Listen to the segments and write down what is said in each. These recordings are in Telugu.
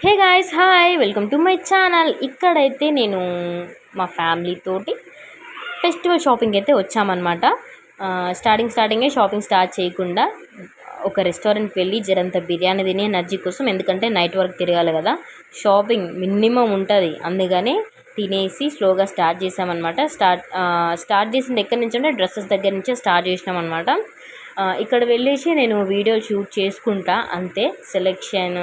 Hey guys, hi, welcome to my channel. ఇక్కడైతే నేను మా ఫ్యామిలీ తోటి ఫెస్టివల్ షాపింగ్ అయితే వచ్చామన్నమాట. స్టార్టింగే షాపింగ్ స్టార్ట్ చేయకుండా ఒక రెస్టారెంట్కి వెళ్ళి జరంత బిర్యానీ తిని ఎనర్జీ కోసం, ఎందుకంటే నైట్ వర్క్ తిరగాలి కదా, షాపింగ్ మినిమం ఉంటుంది, అందుకని తినేసి స్లోగా స్టార్ట్ చేసామన్నమాట. స్టార్ట్ చేసింది ఎక్కడి నుంచి అంటే డ్రెస్సెస్ దగ్గర నుంచే స్టార్ట్ చేసినామన్నమాట. ఇక్కడ వెళ్ళేసి నేను వీడియో షూట్ చేసుకుంటా అంతే. సెలెక్షన్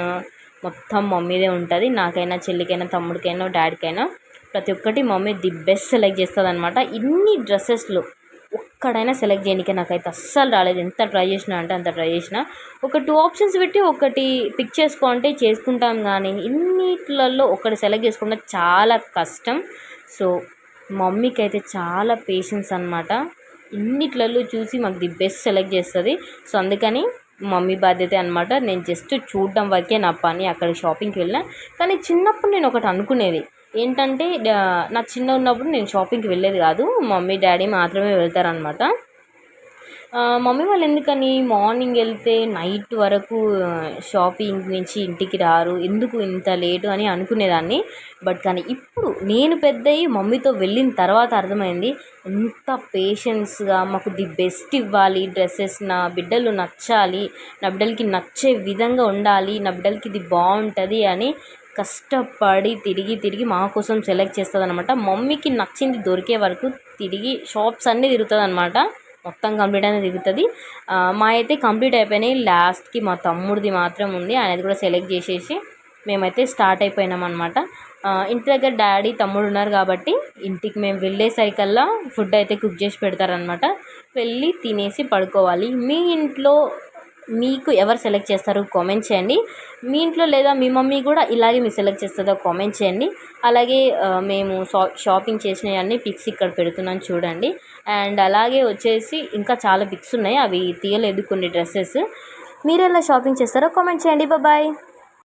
మొత్తం మమ్మీదే ఉంటుంది. నాకైనా, చెల్లికైనా, తమ్ముడికైనా, డాడీకైనా ప్రతి ఒక్కటి మమ్మీ ది బెస్ట్ సెలెక్ట్ చేస్తుంది అనమాట. ఇన్ని డ్రెస్సెస్లో ఒక్కడైనా సెలెక్ట్ చేయడానికి నాకైతే అస్సలు రాలేదు. ఎంత ట్రై చేసినా అంటే అంత ట్రై చేసిన. ఒక 2 ఆప్షన్స్ పెట్టి ఒకటి పిక్ చేసుకుంటే చేసుకుంటాం, కానీ ఇన్నిట్లలో ఒకటి సెలెక్ట్ చేసుకుంటే చాలా కష్టం. సో మమ్మీకి అయితే చాలా పేషెన్స్ అనమాట. ఇన్నిట్లలో చూసి మాకు ది బెస్ట్ సెలెక్ట్ చేస్తుంది. సో అందుకని మమ్మీ బాధ్యత అనమాట. నేను జస్ట్ చూడడం వరకే నా పని. అక్కడ షాపింగ్కి వెళ్ళినా, కానీ చిన్నప్పుడు నేను ఒకటి అనుకునేది ఏంటంటే, నా చిన్న ఉన్నప్పుడు నేను షాపింగ్కి వెళ్ళేది కాదు, మమ్మీ డాడీ మాత్రమే వెళ్తారనమాట. మమ్మీ వాళ్ళు ఎందుకని మార్నింగ్ వెళ్తే నైట్ వరకు షాపింగ్ నుంచి ఇంటికి రారు, ఎందుకు ఇంత లేటు అని అనుకునేదాన్ని. కానీ ఇప్పుడు నేను పెద్దయి మమ్మీతో వెళ్ళిన తర్వాత అర్థమైంది, ఎంత పేషెన్స్గా మాకు ది బెస్ట్ ఇవ్వాలి, డ్రెస్సెస్ నా బిడ్డలు నచ్చాలి, నా బిడ్డలకి నచ్చే విధంగా ఉండాలి, నా బిడ్డలకి ఇది బాగుంటుంది అని కష్టపడి తిరిగి మా కోసం సెలెక్ట్ చేస్తుంది అనమాట. మమ్మీకి నచ్చింది దొరికే వరకు తిరిగి షాప్స్ అన్నీ తిరుగుతుంది అనమాట. మొత్తం కంప్లీట్ అనేది తిరుగుతుంది. మా అయితే కంప్లీట్ అయిపోయినాయి. లాస్ట్కి మా తమ్ముడిది మాత్రం ఉంది, ఆయనది కూడా సెలెక్ట్ చేసేసి మేమైతే స్టార్ట్ అయిపోయినాం అనమాట. ఇంటి దగ్గర డాడీ, తమ్ముడు ఉన్నారు కాబట్టి ఇంటికి మేము వెళ్ళేసరికల్లా ఫుడ్ అయితే కుక్ చేసి పెడతారనమాట. వెళ్ళి తినేసి పడుకోవాలి. మీ ఇంట్లో మీకు ఎవరు సెలెక్ట్ చేస్తారో కామెంట్ చేయండి. మీ ఇంట్లో లేదా మీ మమ్మీ కూడా ఇలాగే మీరు సెలెక్ట్ చేస్తుందో కామెంట్ చేయండి. అలాగే మేము షాపింగ్ చేసినవన్నీ పిక్స్ ఇక్కడ పెడుతున్నాను చూడండి. అండ్ అలాగే వచ్చేసి ఇంకా చాలా పిక్స్ ఉన్నాయి, అవి తీయలేదు కొన్ని డ్రెస్సెస్. మీరు ఎలా షాపింగ్ చేస్తారో కామెంట్ చేయండి. బాయ్.